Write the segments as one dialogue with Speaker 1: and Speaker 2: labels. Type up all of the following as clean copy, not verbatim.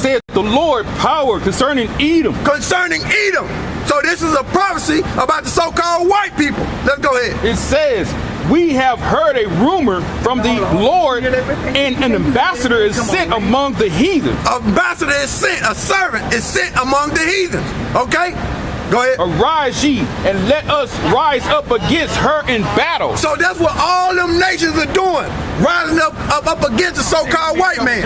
Speaker 1: saith the Lord power concerning Edom.
Speaker 2: Concerning Edom. So this is a prophecy about the so-called white people. Let's go ahead.
Speaker 1: It says, we have heard a rumor from the Lord, and an ambassador is sent among the heathen.
Speaker 2: Ambassador is sent, a servant is sent among the heathens. Okay? Go ahead.
Speaker 1: Arise ye, and let us rise up against her in battle.
Speaker 2: So that's what all them nations are doing. Rising up against the so-called white man.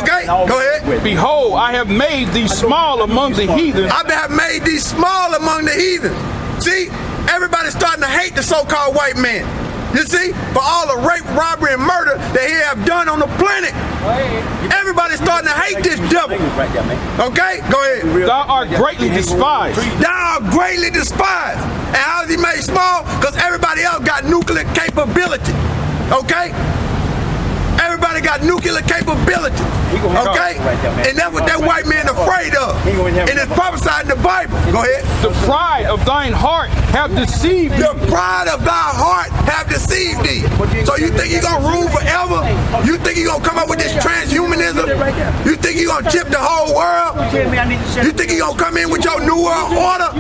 Speaker 2: Okay? Go ahead.
Speaker 1: Behold, I have made thee small among the heathen.
Speaker 2: I have made thee small among the heathen. See? Everybody's starting to hate the so-called white man. You see? For all the rape, robbery, and murder that he have done on the planet. Everybody's starting to hate this devil. Okay? Go ahead.
Speaker 1: Thou art greatly despised.
Speaker 2: Thou art greatly despised. And how is he made small? Because everybody else got nuclear capability. Okay? Everybody got nuclear capability. Okay? And that's what that white man afraid of. And it's prophesied in the Bible. Go ahead.
Speaker 1: The pride of thine heart have deceived thee.
Speaker 2: The pride of thy heart have deceived thee. So you think you're going to rule forever? You think you're going to come up with this transhumanism? You think you're going to chip the whole world? You think you're going to come in with your new world order?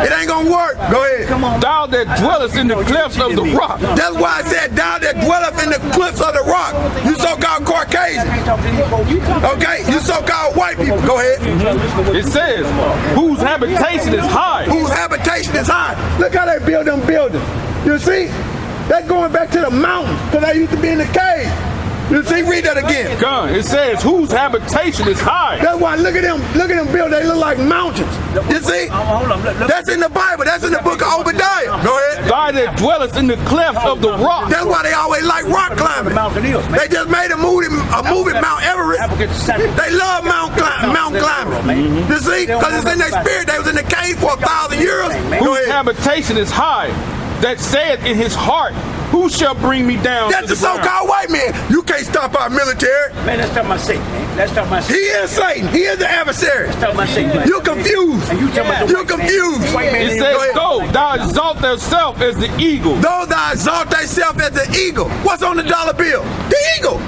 Speaker 2: It ain't going to work. Go ahead.
Speaker 1: Thou that dwellest in the clefts of the rock.
Speaker 2: That's why I said, thou that dwelleth in the cliffs of the rock. You so-called Caucasian. Okay? You so-called white people. Go ahead.
Speaker 1: It says, whose habitation is high.
Speaker 2: Whose habitation is high. Look how they build them buildings. You see? They're going back to the mountains because they used to be in the cave. You see, read that again.
Speaker 1: God, it says, whose habitation is high.
Speaker 2: That's why look at them build. They look like mountains. You see? That's in the Bible. That's in the book of Obadiah. Go ahead.
Speaker 1: Thou that dwellest in the clefts of the rock.
Speaker 2: That's why they always like rock climbing. They just made a movie Mount Everest. They love Mount climbing. You see? Because it's in their spirit. They was in the cave for 1,000 years.
Speaker 1: Whose habitation is high, that saith in his heart, who shall bring me down?
Speaker 2: That's the so-called white man. You can't stop our military.
Speaker 3: Man, let's talk about Satan, man. Let's talk about Satan.
Speaker 2: He is Satan. He is the adversary.
Speaker 3: Let's talk about Satan.
Speaker 2: You're confused. You're confused.
Speaker 1: It says, go, thou exalt thyself as the eagle.
Speaker 2: Though thou exalt thyself as the eagle. What's on the dollar bill? The eagle.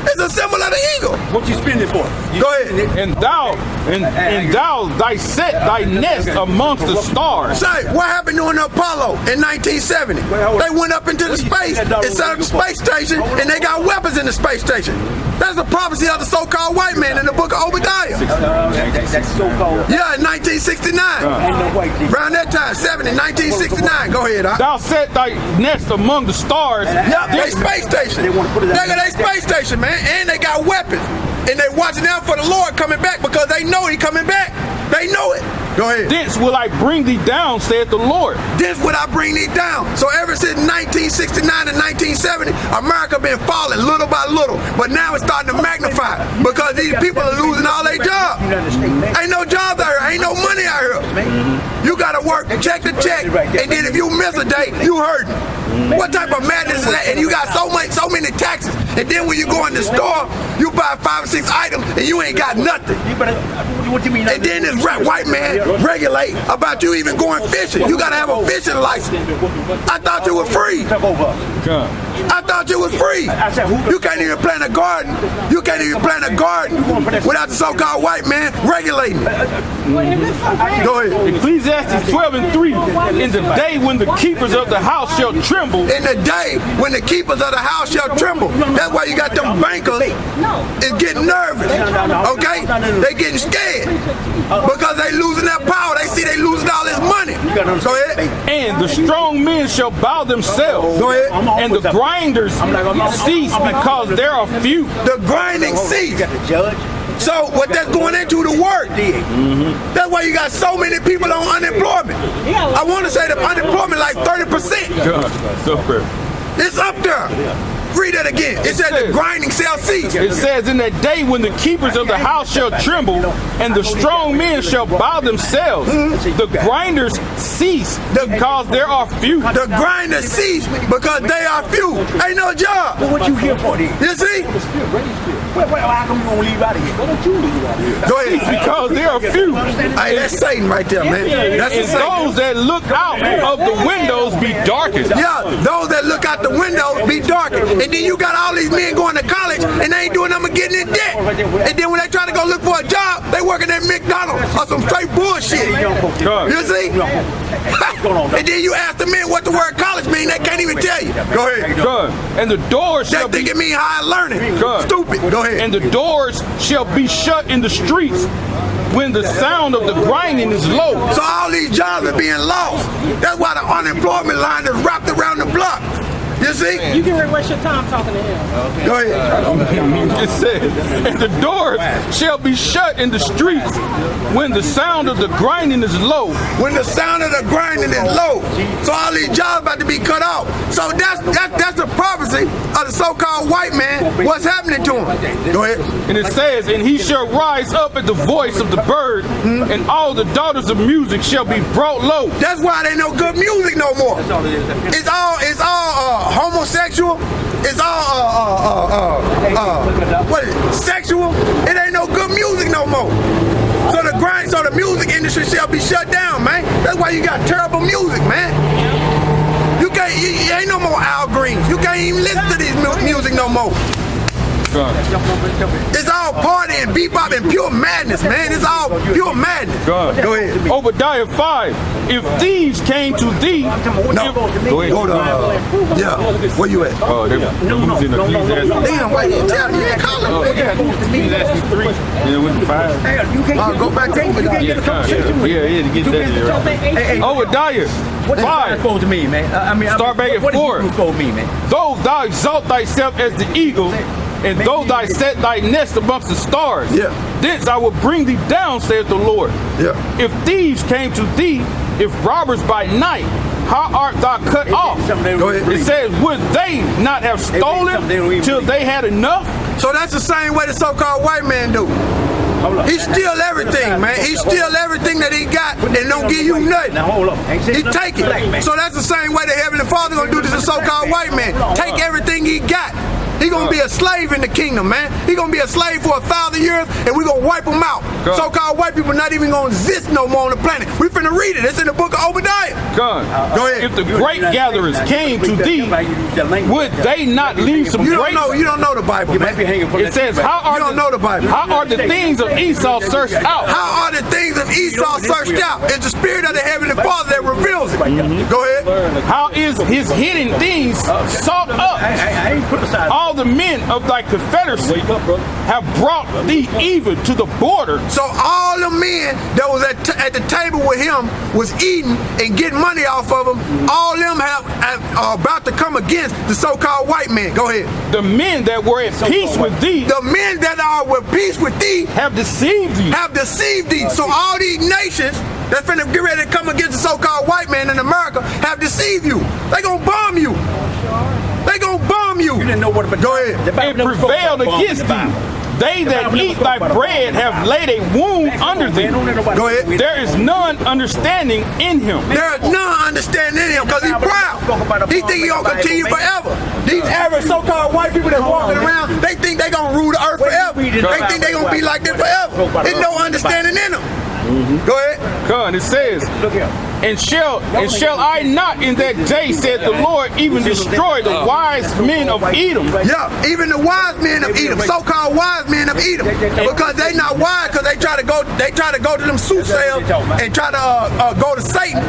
Speaker 2: It's a symbol of the eagle.
Speaker 3: What you spend it for?
Speaker 2: Go ahead.
Speaker 1: And thou thy set thy nest amongst the stars.
Speaker 2: Say, what happened during Apollo in 1970? They went up into the space and set up the space station, and they got weapons in the space station. That's a prophecy of the so-called white man in the book of Obadiah.
Speaker 3: That's so-called.
Speaker 2: Yeah, in 1969. Around that time, 1969. Go ahead.
Speaker 1: Thou set thy nest among the stars.
Speaker 2: Yep, they space station. They got a space station, man, and they got weapons. And they watching out for the Lord coming back because they know he coming back. They know it. Go ahead.
Speaker 1: Thence will I bring thee down, saith the Lord.
Speaker 2: Thence will I bring thee down. So ever since 1969 and 1970, America been falling little by little. But now it's starting to magnify because these people are losing all their jobs. Ain't no jobs out here. Ain't no money out here. You got to work check to check. And then if you miss a day, you hurting. What type of madness is that? And you got so many taxes. And then when you go in the store, you buy 5 or 6 items and you ain't got nothing.
Speaker 3: What you mean?
Speaker 2: And then this white man regulate about you even going fishing. You gotta have a fishing license. I thought you were free. I thought you was free. You can't even plant a garden. You can't even plant a garden without the so-called white man regulating. Go ahead.
Speaker 1: Ecclesiastes 12:3. In the day when the keepers of the house shall tremble.
Speaker 2: In the day when the keepers of the house shall tremble. That's why you got them bankers is getting nervous. Okay? They getting scared because they losing their power. They see they losing all this money. Go ahead.
Speaker 1: And the strong men shall bow themselves.
Speaker 2: Go ahead.
Speaker 1: And the grinders cease because there are few.
Speaker 2: The grinding cease. So what that's going into the work. That's why you got so many people on unemployment. I want to say the unemployment like 30%. It's up there. Read that again. It says the grinding shall cease.
Speaker 1: It says in that day when the keepers of the house shall tremble and the strong men shall bow themselves, the grinders cease because there are few.
Speaker 2: The grinders cease because they are few. Ain't no job.
Speaker 3: What you here for then?
Speaker 2: You see?
Speaker 3: How come you gonna leave out of here? Why don't you leave out of here?
Speaker 2: Go ahead.
Speaker 1: Because there are few.
Speaker 2: Hey, that's Satan right there, man. That's
Speaker 1: And those that look out of the windows be darkened.
Speaker 2: Yeah, those that look out the window be darkened. And then you got all these men going to college and they ain't doing nothing but getting in debt. And then when they try to go look for a job, they working at McDonald's or some straight bullshit. You see? And then you ask the men what the word college mean, they can't even tell you. Go ahead.
Speaker 1: Good. And the doors shall
Speaker 2: They think it mean higher learning.
Speaker 1: Good.
Speaker 2: Stupid. Go ahead.
Speaker 1: And the doors shall be shut in the streets when the sound of the grinding is low.
Speaker 2: So all these jobs are being lost. That's why the unemployment line is wrapped around the block. You see?
Speaker 4: You can waste your time talking to him.
Speaker 2: Go ahead.
Speaker 1: It says, and the doors shall be shut in the streets when the sound of the grinding is low.
Speaker 2: When the sound of the grinding is low. So all these jobs about to be cut off. So that's the prophecy of the so-called white man. What's happening to him? Go ahead.
Speaker 1: And it says, and he shall rise up at the voice of the bird, and all the daughters of music shall be brought low.
Speaker 2: That's why there ain't no good music no more. It's all homosexual. It's all what is it? Sexual. It ain't no good music no more. So the music industry shall be shut down, man. That's why you got terrible music, man. You ain't no more Al Greens. You can't even listen to these music no more. It's all party and bebop and pure madness, man. It's all pure madness. Go ahead.
Speaker 1: Obadiah 5. If thieves came to thee,
Speaker 2: No.
Speaker 1: Go ahead.
Speaker 2: Hold on. Yeah. Where you at?
Speaker 1: Oh, they using the
Speaker 2: Damn, wait. Tell me. You ain't calling me.
Speaker 1: Ecclesiastes 3. And it went to 5.
Speaker 2: Go back to Obadiah.
Speaker 1: Yeah, to get that there, right? Obadiah
Speaker 3: What is that
Speaker 1: 5.
Speaker 3: supposed to mean, man?
Speaker 1: Start back at
Speaker 3: what
Speaker 1: 4.
Speaker 3: What is supposed to mean, man?
Speaker 1: Though thou exalt thyself as the eagle, and though thou set thy nest amongst the stars, thence I will bring thee down, saith the Lord. If thieves came to thee, if robbers by night, how art thou cut off? It says, would they not have stolen till they had enough?
Speaker 2: So that's the same way the so-called white man do. He steal everything, man. He steal everything that he got and don't give you nothing.
Speaker 3: Now hold up.
Speaker 2: He take it. So that's the same way the Heavenly Father gonna do to the so-called white man. Take everything he got. He gonna be a slave in the kingdom, man. He gonna be a slave for 1,000 years, and we gonna wipe him out. So-called white people not even gonna exist no more on the planet. We finna read it. It's in the book of Obadiah. Go ahead.
Speaker 1: If the great gatherers came to thee, would they not leave some grapes?
Speaker 2: You don't know the Bible, man.
Speaker 1: It says,
Speaker 2: you don't know the Bible.
Speaker 1: How are the things of Esau searched out?
Speaker 2: How are the things of Esau searched out? It's the spirit of the Heavenly Father that reveals it. Go ahead.
Speaker 1: How is his hidden things sought up? All the men of thy confederacy have brought thee even to the border.
Speaker 2: So all the men that was at the table with him was eating and getting money off of him. All them are about to come against the so-called white man. Go ahead.
Speaker 1: The men that were at peace with thee,
Speaker 2: the men that are at peace with thee,
Speaker 1: have deceived thee.
Speaker 2: Have deceived thee. So all these nations that's finna get ready to come against the so-called white man in America have deceived you. They gonna bomb you. They gonna bomb you.
Speaker 3: You didn't know what about.
Speaker 2: Go ahead.
Speaker 1: It prevailed against thee. They that eat thy bread have laid a wound under thee.
Speaker 2: Go ahead.
Speaker 1: There is none understanding in him.
Speaker 2: There is none understanding in him because he's proud. He think he gonna continue forever. These average so-called white people that's walking around, they think they gonna rule the earth forever. They think they gonna be like this forever. There's no understanding in them. Go ahead.
Speaker 1: Come, it says, and shall I not in that day, said the Lord, even destroy the wise men of Edom?
Speaker 2: Yeah, even the wise men of Edom, so-called wise men of Edom, because they not wise, because they try to go to them soothsayers and try to go to Satan.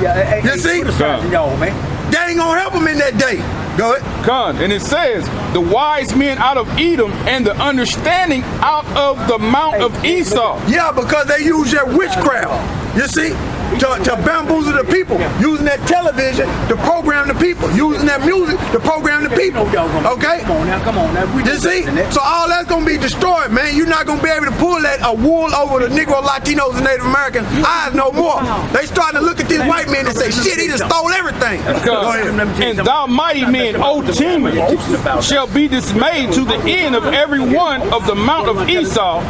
Speaker 2: You see? That ain't gonna help them in that day. Go ahead.
Speaker 1: Come, and it says, the wise men out of Edom and the understanding out of the mount of Esau.
Speaker 2: Yeah, because they use their witchcraft. You see? To bamboozle the people, using that television to program the people, using that music to program the people. Okay?
Speaker 3: Come on now.
Speaker 2: You see? So all that's gonna be destroyed, man. You're not gonna be able to pull that wool over the Negro, Latinos, and Native American eyes no more. They starting to look at these white men and say, shit, he just stole everything. Go ahead.
Speaker 1: And thou mighty men, O Timon, shall be dismayed to the end of every one of the mount of Esau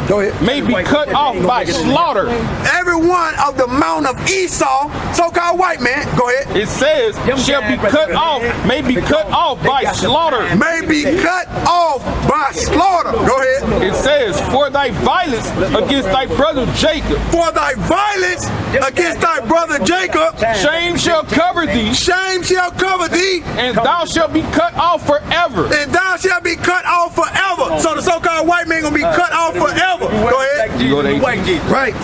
Speaker 1: may be cut off by slaughter.
Speaker 2: Every every one of the mount of Esau, so-called white man, go ahead.
Speaker 1: It says, shall be cut off, may be cut off by slaughter.
Speaker 2: May be cut off by slaughter. Go ahead.
Speaker 1: It says, for thy violence against thy brother Jacob.
Speaker 2: For thy violence against thy brother Jacob.
Speaker 1: Shame shall cover thee.
Speaker 2: Shame shall cover thee.
Speaker 1: And thou shalt be cut off forever.
Speaker 2: And thou shalt be cut off forever. So the so-called white man gonna be cut off forever. Go ahead.
Speaker 1: You go to 18.
Speaker 2: Right.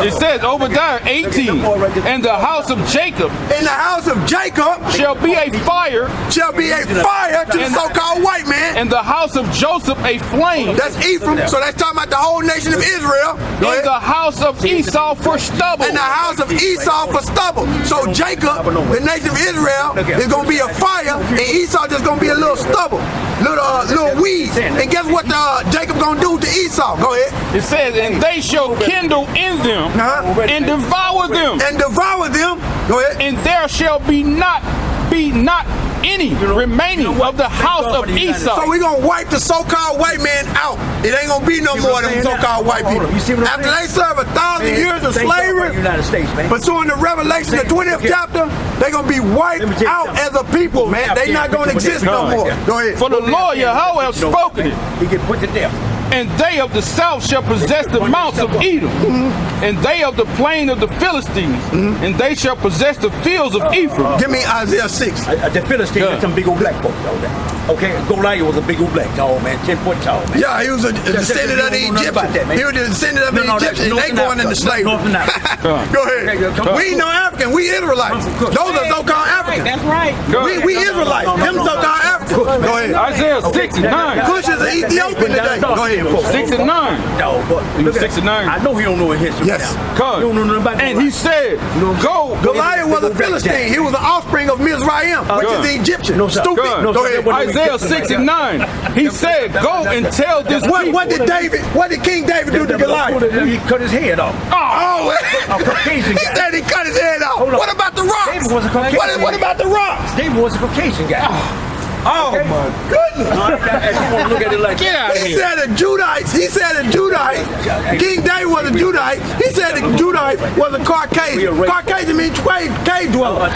Speaker 1: It says, Obadiah 18, and the house of Jacob
Speaker 2: In the house of Jacob
Speaker 1: shall be a fire,
Speaker 2: shall be a fire to the so-called white man.
Speaker 1: and the house of Joseph a flame,
Speaker 2: That's Ephraim. So that's talking about the whole nation of Israel. Go
Speaker 1: and
Speaker 2: ahead.
Speaker 1: the house of Esau for stubble.
Speaker 2: In the house of Esau for stubble. So Jacob, the nation of Israel, is going to be a fire, and Esau just going to be a little stubble, little weeds. And guess what Jacob going to do to Esau? Go ahead.
Speaker 1: It says, and they shall kindle in them and devour them,
Speaker 2: And devour them. Go ahead.
Speaker 1: and there shall be not any remaining of the house of Esau.
Speaker 2: So we're going to wipe the so-called white man out. It ain't going to be no more of them so-called white people. After they serve 1,000 years of slavery, pursuing the Revelation, the 20th chapter, they're going to be wiped out as a people, man. They not going to exist no more. Go ahead.
Speaker 1: For the Lord Yahweh have spoken it.
Speaker 3: He get put to death.
Speaker 1: And they of the south shall possess the mounts of Edom, and they of the plain of the Philistines, and they shall possess the fields of Ephraim.
Speaker 2: Give me Isaiah 6.
Speaker 3: The Philistines are some big old black folks all that. Okay, Goliath was a big old black tall man, 10 foot tall man.
Speaker 2: Yeah, he was a descendant of the Egyptians. He was a descendant of the Egyptians. They going into slavery. Go ahead. We ain't no African. We Israelites. Those are so-called Africans.
Speaker 4: That's right.
Speaker 2: We Israelites. Them so-called Africans. Go ahead.
Speaker 1: Isaiah 6 and 9.
Speaker 2: Cush is an Ethiopian today. Go ahead.
Speaker 1: 6 and 9.
Speaker 3: No, but
Speaker 1: He was 6 and 9.
Speaker 3: I know he don't know his history.
Speaker 2: Yes.
Speaker 3: Now. You don't know nothing about
Speaker 1: And he said, go.
Speaker 2: Goliath was a Philistine. He was the offspring of Mizraim, which is the Egyptian.
Speaker 3: No, sir.
Speaker 2: Stupid.
Speaker 1: Good.
Speaker 2: Go ahead.
Speaker 1: Isaiah 6 and 9. He said, go and tell this people.
Speaker 2: What did King David do to Goliath?
Speaker 3: He cut his head off.
Speaker 2: Oh,
Speaker 3: A Caucasian
Speaker 2: he
Speaker 3: guy.
Speaker 2: said he cut his head off.
Speaker 3: Hold on.
Speaker 2: What about the rocks?
Speaker 3: David was a Caucasian.
Speaker 2: What about the rocks?
Speaker 3: David was a Caucasian guy.
Speaker 2: Oh my goodness.
Speaker 3: If you want to look at it like
Speaker 1: Get out of
Speaker 2: He
Speaker 1: here.
Speaker 2: said a Judite. He said a Judite. King David was a Judite. He said a Judite was a Caucasian. Caucasian means cave dweller.